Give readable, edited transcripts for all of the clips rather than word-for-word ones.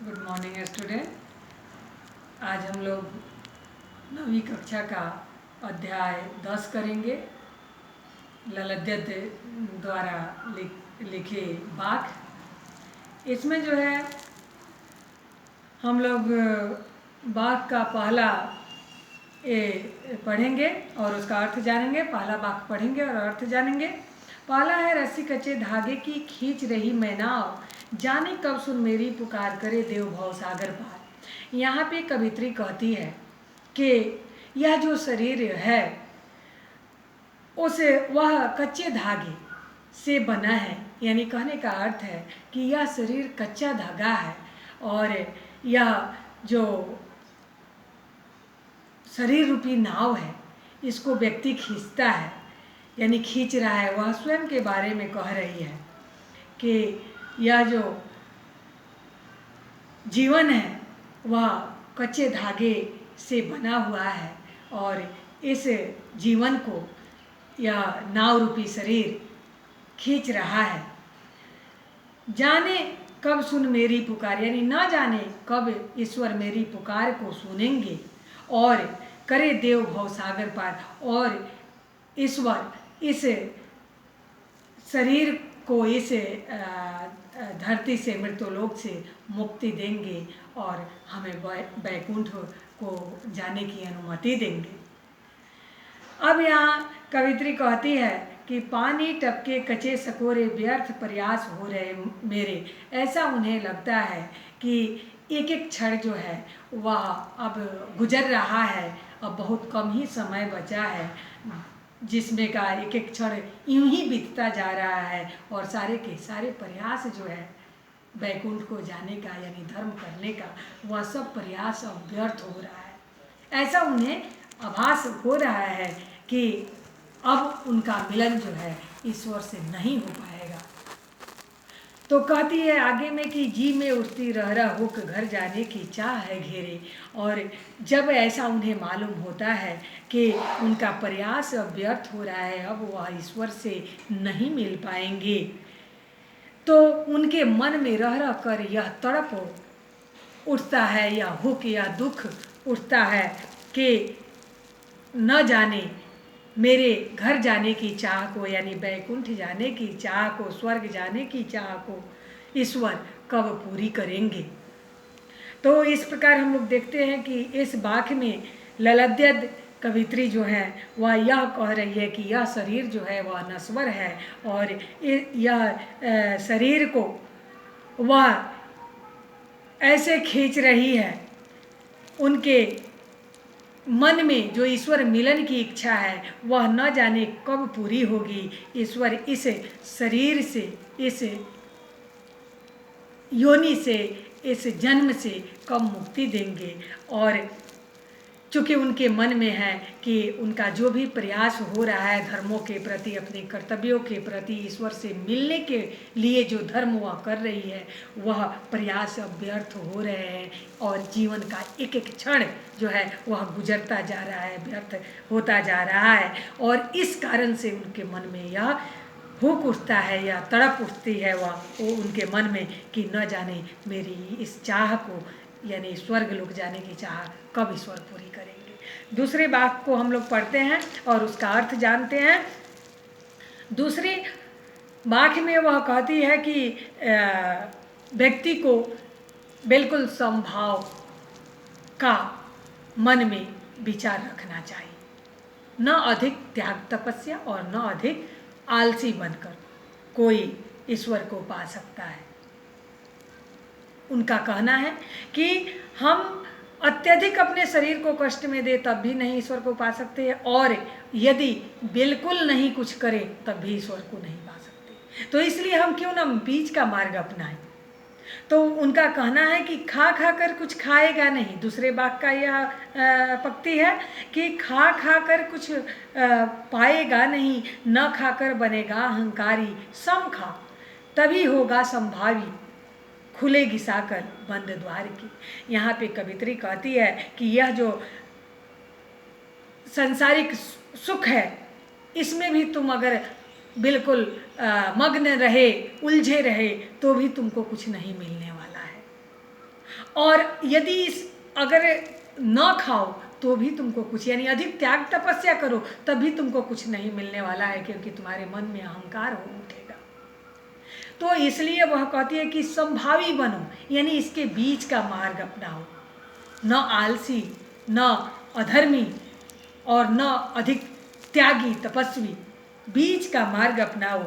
Good morning student. आज हम लोग 9वीं कक्षा का अध्याय 10 करेंगे। ललद्यत द्वारा लिखे बाघ। इसमें जो है हम लोग बाघ का पहला पढ़ेंगे और उसका अर्थ जानेंगे। पहला बाघ पढ़ेंगे और अर्थ जानेंगे। पहला है, रस्सी कच्चे धागे की खींच रही मैं नाव, जाने कब सुन मेरी पुकार, करे देव भव सागर पार। यहाँ पे कवित्री कहती है कि यह जो शरीर है उसे वह कच्चे धागे से बना है। यानी कहने का अर्थ है कि यह शरीर कच्चा धागा है और यह जो शरीर रूपी नाव है इसको व्यक्ति खींचता है, यानी खींच रहा है। वह स्वयं के बारे में कह रही है कि यह जो जीवन है वह कच्चे धागे से बना हुआ है और इस जीवन को यह नाव रूपी शरीर खींच रहा है। जाने कब सुन मेरी पुकार, यानी ना जाने कब ईश्वर मेरी पुकार को सुनेंगे और करे देव भव सागर पार, और ईश्वर इस शरीर को इस धरती से, मृत्युलोक से मुक्ति देंगे और हमें वैकुंठ को जाने की अनुमति देंगे। अब यहाँ कवित्री कहती है कि पानी टपके कचे सकोरे, व्यर्थ प्रयास हो रहे मेरे। ऐसा उन्हें लगता है कि एक एक क्षण जो है वह अब गुजर रहा है, अब बहुत कम ही समय बचा है, जिसमें का एक एक क्षण यूं ही बीतता जा रहा है और सारे के सारे प्रयास जो है वैकुंठ को जाने का यानी धर्म करने का, वह सब प्रयास अब व्यर्थ हो रहा है। ऐसा उन्हें आभास हो रहा है कि अब उनका मिलन जो है ईश्वर से नहीं हो पाएगा। तो कहती है आगे में कि जी में उठती रह होक घर जाने की चाह है घेरे। और जब ऐसा उन्हें मालूम होता है कि उनका प्रयास अब व्यर्थ हो रहा है, अब वह ईश्वर से नहीं मिल पाएंगे, तो उनके मन में रह कर यह तड़प उठता है, या हुक या दुख उठता है कि न जाने मेरे घर जाने की चाह को, यानी वैकुंठ जाने की चाह को, स्वर्ग जाने की चाह को ईश्वर कब पूरी करेंगे। तो इस प्रकार हम लोग देखते हैं कि इस बाघ में ललद्यत कवित्री जो है वह यह कह रही है कि यह शरीर जो है वह नश्वर है और यह शरीर को वह ऐसे खींच रही है। उनके मन में जो ईश्वर मिलन की इच्छा है वह न जाने कब पूरी होगी। ईश्वर इस शरीर से, इस योनि से, इस जन्म से कब मुक्ति देंगे। और चूँकि उनके मन में है कि उनका जो भी प्रयास हो रहा है धर्मों के प्रति, अपने कर्तव्यों के प्रति, ईश्वर से मिलने के लिए जो धर्म वह कर रही है वह प्रयास अब व्यर्थ हो रहे हैं और जीवन का एक एक क्षण जो है वह गुजरता जा रहा है, व्यर्थ होता जा रहा है। और इस कारण से उनके मन में यह हुक उठता है या तड़प उठती है वो उनके मन में कि न जाने मेरी इस चाह को, यानी स्वर्ग लोक जाने की चाह कब ईश्वर पूरी करेंगे। दूसरे वाक्य को हम लोग पढ़ते हैं और उसका अर्थ जानते हैं। दूसरी वाक्य में वह कहती है कि व्यक्ति को बिल्कुल समभाव का मन में विचार रखना चाहिए, न अधिक त्याग तपस्या और न अधिक आलसी बनकर कोई ईश्वर को पा सकता है। उनका कहना है कि हम अत्यधिक अपने शरीर को कष्ट में दे तब भी नहीं ईश्वर को पा सकते हैं, और यदि बिल्कुल नहीं कुछ करें तब भी ईश्वर को नहीं पा सकते। तो इसलिए हम क्यों ना बीच का मार्ग अपनाएं। तो उनका कहना है कि खा खा कर कुछ खाएगा नहीं। दूसरे वाक्य का यह पंक्ति है कि खा खा कर कुछ पाएगा नहीं, न खाकर बनेगा अहंकारी, सम खा तभी होगा संभावी, खुले घिसाकर बंद द्वार की। यहाँ पे कवित्री कहती है कि यह जो सांसारिक सुख है इसमें भी तुम अगर बिल्कुल मग्न रहे, उलझे रहे, तो भी तुमको कुछ नहीं मिलने वाला है। और यदि अगर न खाओ तो भी तुमको कुछ, यानी अधिक त्याग तपस्या करो तब भी तुमको कुछ नहीं मिलने वाला है, क्योंकि तुम्हारे मन में अहंकार हो उठेगा। तो इसलिए वह कहती है कि संभावी बनो, यानी इसके बीच का मार्ग अपनाओ, न आलसी, न अधर्मी और न अधिक त्यागी तपस्वी, बीच का मार्ग अपनाओ,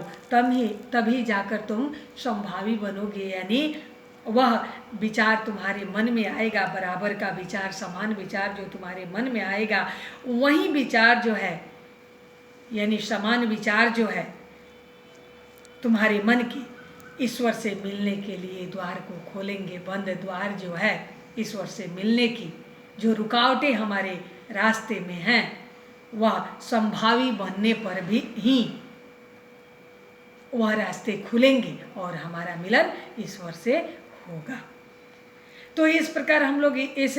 तभी जाकर तुम संभावी बनोगे। यानी वह विचार तुम्हारे मन में आएगा, बराबर का विचार, समान विचार जो तुम्हारे मन में आएगा, वही विचार जो है, यानी समान विचार जो है तुम्हारे मन की, ईश्वर से मिलने के लिए द्वार को खोलेंगे। बंद द्वार जो है ईश्वर से मिलने की, जो रुकावटें हमारे रास्ते में हैं, वह संभावी बनने पर भी ही वह रास्ते खुलेंगे और हमारा मिलन ईश्वर से होगा। तो इस प्रकार हम लोग इस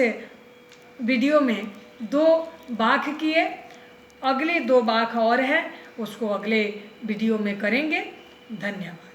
वीडियो में 2 बाख किए, अगले 2 बाख और हैं, उसको अगले वीडियो में करेंगे। धन्यवाद।